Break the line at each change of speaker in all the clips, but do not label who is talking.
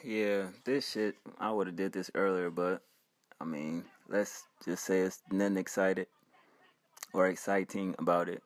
Yeah, this shit, I would have did this earlier, but I mean, let's just say it's nothing excited or exciting about it.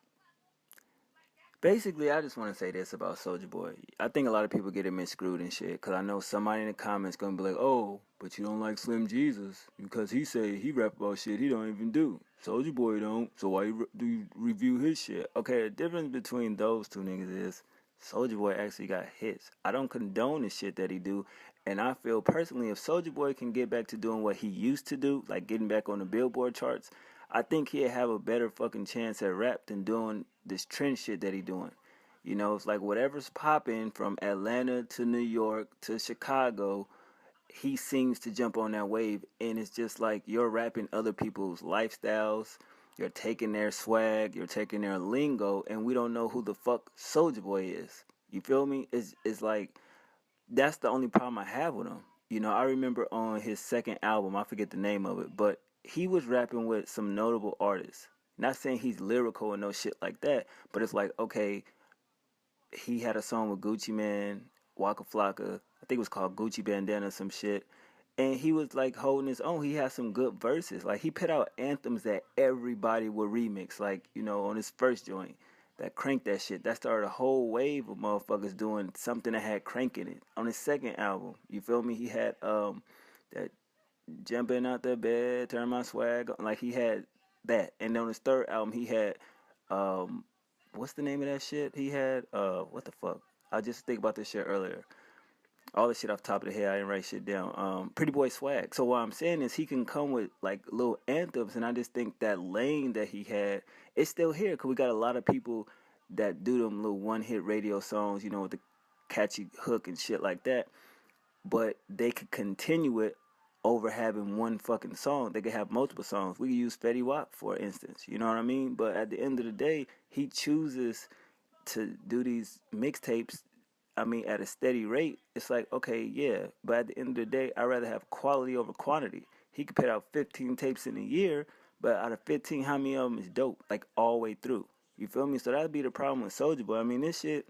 Basically, I just want to say this about Soulja Boy. I think a lot of people get it miscrewed and shit, because I know somebody in the comments going to be like, oh, but you don't like Slim Jesus, because he say he rap about shit he don't even do. Soulja Boy don't, so why do you review his shit? Okay, the difference between those two niggas is Soulja Boy actually got hits. I don't condone the shit that he do, and I feel personally if Soulja Boy can get back to doing what he used to do, like getting back on the Billboard charts, I think he'd have a better fucking chance at rap than doing this trend shit that he doing. You know, it's like whatever's popping from Atlanta to New York to Chicago, he seems to jump on that wave, and it's just like you're rapping other people's lifestyles, you're taking their swag, you're taking their lingo, and we don't know who the fuck Soulja Boy is. You feel me? It's like that's the only problem I have with him. You know, I remember on his second album, I forget the name of it, but he was rapping with some notable artists. Not saying he's lyrical and no shit like that, but it's like, okay, he had a song with Gucci Man, Waka Flocka. I think it was called Gucci Bandana or some shit. And he was like holding his own. He had some good verses. Like he put out anthems that everybody would remix. Like, you know, on his first joint. That cranked that shit. That started a whole wave of motherfuckers doing something that had crank in it. On his second album, you feel me? He had that jumping out the bed, turn my swag on. Like he had that. And on his third album he had um what's the name of that shit? He had what the fuck? I just think about this shit earlier. All the shit off the top of the head, I didn't write shit down. Pretty Boy Swag. So what I'm saying is he can come with like little anthems, and I just think that lane that he had is still here because we got a lot of people that do them little one hit radio songs, you know, with the catchy hook and shit like that. But they could continue it over having one fucking song. They could have multiple songs. We could use Fetty Wap for instance. You know what I mean? But at the end of the day, he chooses to do these mixtapes. I mean, at a steady rate. It's like, okay, yeah, but at the end of the day, I'd rather have quality over quantity. He could put out 15 tapes in a year, but out of 15, how many of them is dope? Like all the way through. You feel me? So that'd be the problem with Soulja Boy. I mean, this shit,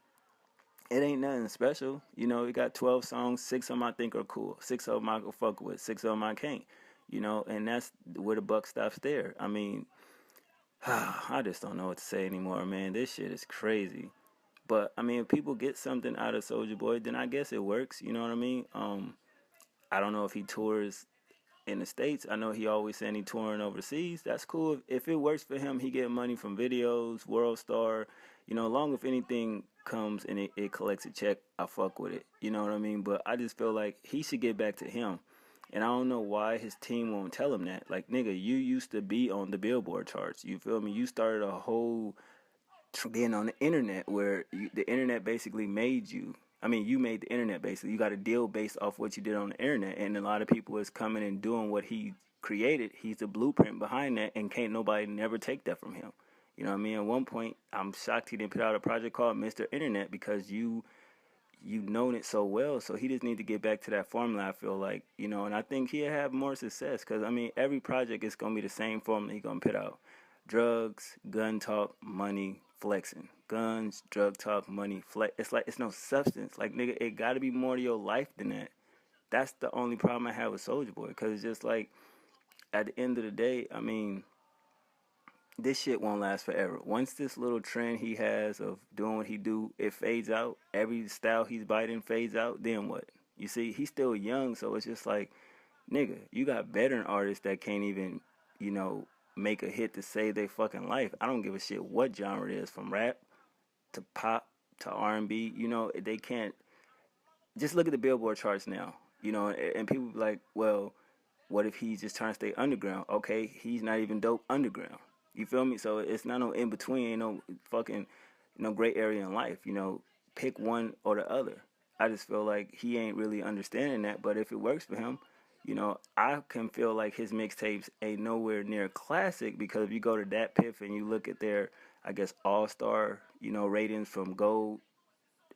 it ain't nothing special. You know, we got 12 songs. 6 of them I think are cool. 6 of them I can fuck with. 6 of them I can't. You know, and that's where the buck stops there. I mean, I just don't know what to say anymore, man. This shit is crazy. But I mean, if people get something out of Soulja Boy, then I guess it works. You know what I mean? I don't know if he tours in the States. I know he always saying he touring overseas. That's cool. If it works for him, he get money from videos, World Star. You know, long if anything comes and it collects a check, I fuck with it. You know what I mean? But I just feel like he should get back to him. And I don't know why his team won't tell him that. Like, nigga, you used to be on the Billboard charts. You feel me? You started a whole being on the internet where the internet basically made you. I mean, you made the internet basically. You got a deal based off what you did on the internet, and a lot of people is coming and doing what he created. He's the blueprint behind that, and can't nobody never take that from him. You know what I mean? At one point, I'm shocked he didn't put out a project called Mr. Internet because you've known it so well. So he just need to get back to that formula. I feel like, you know, and I think he'll have more success because I mean, every project is gonna be the same formula he gonna put out. Drugs, gun talk, money, flexing. Guns, drug talk, money, flex. It's like it's no substance. Like nigga, it got to be more to your life than that. That's the only problem I have with Soulja Boy, cause it's just like at the end of the day, I mean, this shit won't last forever. Once this little trend he has of doing what he do, it fades out. Every style he's biting fades out. Then what? You see, he's still young, so it's just like, nigga, you got veteran artists that can't even, you know, make a hit to save their fucking life. I don't give a shit what genre it is, from rap to pop to R&B. You know, they can't. Just look at the Billboard charts now. You know, and people be like, well, what if he's just trying to stay underground? Okay, he's not even dope underground. You feel me? So it's not no in between, ain't no fucking no gray area in life. You know, pick one or the other. I just feel like he ain't really understanding that. But if it works for him, you know, I can feel like his mixtapes ain't nowhere near classic because if you go to that Piff and you look at their, I guess, all-star, you know, ratings from gold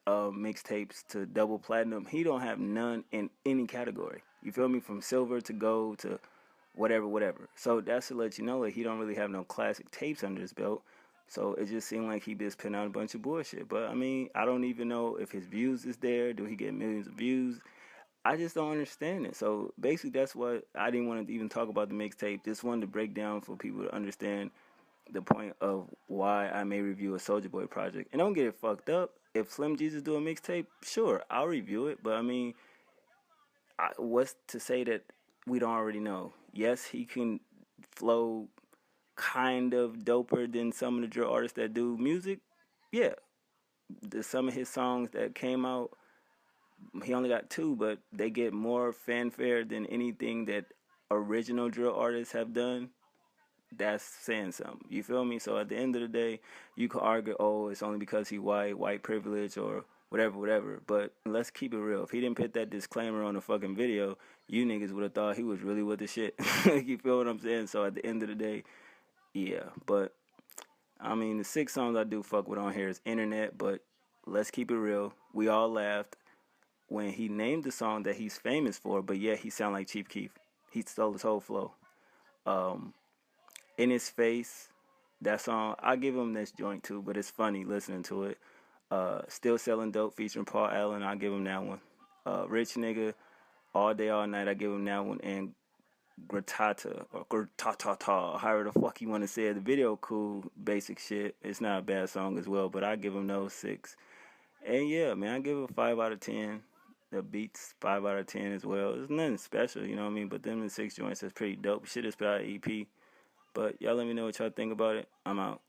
mixtapes to double platinum, he don't have none in any category. You feel me? From silver to gold to whatever. So that's to let you know that he don't really have no classic tapes under his belt. So it just seemed like he just putting out a bunch of bullshit. But I mean, I don't even know if his views is there. Do he get millions of views? I just don't understand it. So basically, that's what I didn't want to even talk about the mixtape. Just wanted to break down for people to understand the point of why I may review a Soulja Boy project. And don't get it fucked up. If Slim Jesus do a mixtape, sure, I'll review it. But I mean, what's to say that we don't already know? Yes, he can flow kind of doper than some of the drill artists that do music. Yeah, some of his songs that came out, he only got two, but they get more fanfare than anything that original drill artists have done. That's saying something. You feel me? So at the end of the day, you could argue, oh, it's only because he white privilege, or whatever. But let's keep it real. If he didn't put that disclaimer on the fucking video, you niggas would have thought he was really with the shit. You feel what I'm saying? So at the end of the day, yeah. But I mean, the 6 songs I do fuck with on here is Internet. But let's keep it real. We all laughed when he named the song that he's famous for, but yet he sound like Chief Keef. He stole his whole flow. In His Face, that song, I give him this joint too, but it's funny listening to it. Still Selling Dope featuring Paul Allen, I give him that one. Rich Nigga, All Day All Night, I give him that one. And Gratata, or Gratata, however the fuck you want to say it. The video cool, basic shit. It's not a bad song as well, but I give him those 6. And yeah, man, I give it a 5 out of 10. The beats 5 out of 10 as well. It's nothing special, you know what I mean? But them and 6 joints is pretty dope. Shit is probably EP. But y'all let me know what y'all think about it. I'm out.